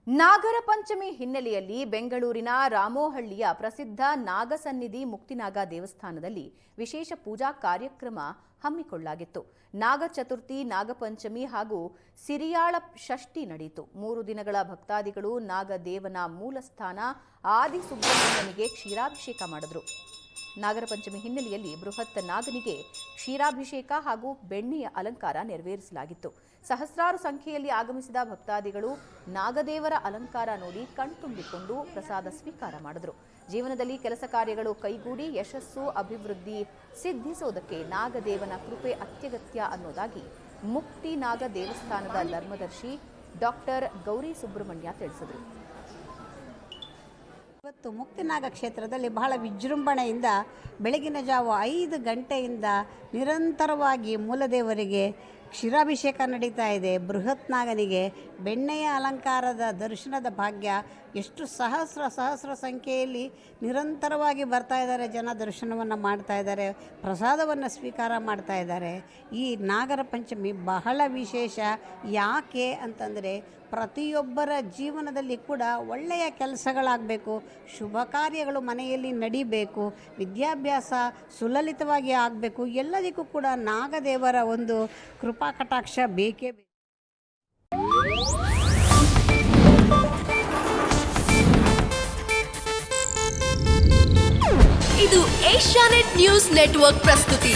ನಾಗರ ಪಂಚಮಿ ಹಿನ್ನೆಲೆಯಲ್ಲಿ ಬೆಂಗಳೂರಿನ ರಾಮೋಹಳ್ಳಿಯ ಪ್ರಸಿದ್ಧ ನಾಗಸನ್ನಿಧಿ ಮುಕ್ತಿನಾಗ ದೇವಸ್ಥಾನದಲ್ಲಿ ವಿಶೇಷ ಪೂಜಾ ಕಾರ್ಯಕ್ರಮ ಹಮ್ಮಿಕೊಳ್ಳಲಾಗಿತ್ತು. ನಾಗ ಚತುರ್ಥಿ, ನಾಗಪಂಚಮಿ ಹಾಗೂ ಸಿರಿಯಾಳ ಷಷ್ಠಿ ನಡೆಯಿತು. 3 ದಿನಗಳ ಭಕ್ತಾದಿಗಳು ನಾಗದೇವನ ಮೂಲಸ್ಥಾನ ಆದಿ ಸುಬ್ರಹ್ಮಣ್ಯನಿಗೆ ಕ್ಷೀರಾಭಿಷೇಕ ಮಾಡಿದರು. ನಾಗರ ಪಂಚಮಿ ಹಿನ್ನೆಲೆಯಲ್ಲಿ ಬೃಹತ್ ನಾಗನಿಗೆ ಕ್ಷೀರಾಭಿಷೇಕ ಹಾಗೂ ಬೆಣ್ಣೆಯ ಅಲಂಕಾರ ನೆರವೇರಿಸಲಾಗಿತ್ತು. ಸಹಸ್ರಾರು ಸಂಖ್ಯೆಯಲ್ಲಿ ಆಗಮಿಸಿದ ಭಕ್ತಾದಿಗಳು ನಾಗದೇವರ ಅಲಂಕಾರ ನೋಡಿ ಕಣ್ತುಂಬಿಕೊಂಡು ಪ್ರಸಾದ ಸ್ವೀಕಾರ ಮಾಡಿದರು. ಜೀವನದಲ್ಲಿ ಕೆಲಸ ಕಾರ್ಯಗಳು ಕೈಗೂಡಿ ಯಶಸ್ಸು, ಅಭಿವೃದ್ಧಿ ಸಿದ್ಧಿಸೋದಕ್ಕೆ ನಾಗದೇವನ ಕೃಪೆ ಅತ್ಯಗತ್ಯ ಅನ್ನೋದಾಗಿ ಮುಕ್ತಿ ನಾಗ ದೇವಸ್ಥಾನದ ಧರ್ಮದರ್ಶಿ ಡಾಕ್ಟರ್ ಗೌರಿ ಸುಬ್ರಹ್ಮಣ್ಯ ತಿಳಿಸಿದರು. ಇವತ್ತು ಮುಕ್ತಿನಾಗ ಕ್ಷೇತ್ರದಲ್ಲಿ ಬಹಳ ವಿಜೃಂಭಣೆಯಿಂದ ಬೆಳಗಿನ ಜಾವ 5 ಗಂಟೆಯಿಂದ ನಿರಂತರವಾಗಿ ಮೂಲದೇವರಿಗೆ ಕ್ಷೀರಾಭಿಷೇಕ ನಡೀತಾ ಇದೆ. ಬೃಹತ್ ನಾಗನಿಗೆ ಬೆಣ್ಣೆಯ ಅಲಂಕಾರದ ದರ್ಶನದ ಭಾಗ್ಯ ಎಷ್ಟು ಸಹಸ್ರ ಸಂಖ್ಯೆಯಲ್ಲಿ ನಿರಂತರವಾಗಿ ಬರ್ತಾ ಇದ್ದಾರೆ. ಜನ ದರ್ಶನವನ್ನು ಮಾಡ್ತಾ ಇದ್ದಾರೆ, ಪ್ರಸಾದವನ್ನು ಸ್ವೀಕಾರ ಮಾಡ್ತಾ ಇದ್ದಾರೆ. ಈ ನಾಗರ ಪಂಚಮಿ ಬಹಳ ವಿಶೇಷ. ಯಾಕೆ ಅಂತಂದರೆ ಪ್ರತಿಯೊಬ್ಬರ ಜೀವನದಲ್ಲಿ ಕೂಡ ಒಳ್ಳೆಯ ಕೆಲಸಗಳಾಗಬೇಕು, ಶುಭ ಕಾರ್ಯಗಳು ಮನೆಯಲ್ಲಿ ನಡಿಬೇಕು, ವಿದ್ಯಾಭ್ಯಾಸ ಸುಲಲಿತವಾಗಿ ಆಗಬೇಕು. ಎಲ್ಲದಕ್ಕೂ ಕೂಡ ನಾಗದೇವರ ಒಂದು ಕೃಪಾ ಕಟಾಕ್ಷ ಬೇಕೇ ಬೇಕು. ಇದು ಏಷ್ಯಾನೆಟ್ ನ್ಯೂಸ್ ನೆಟ್ವರ್ಕ್ ಪ್ರಸ್ತುತಿ.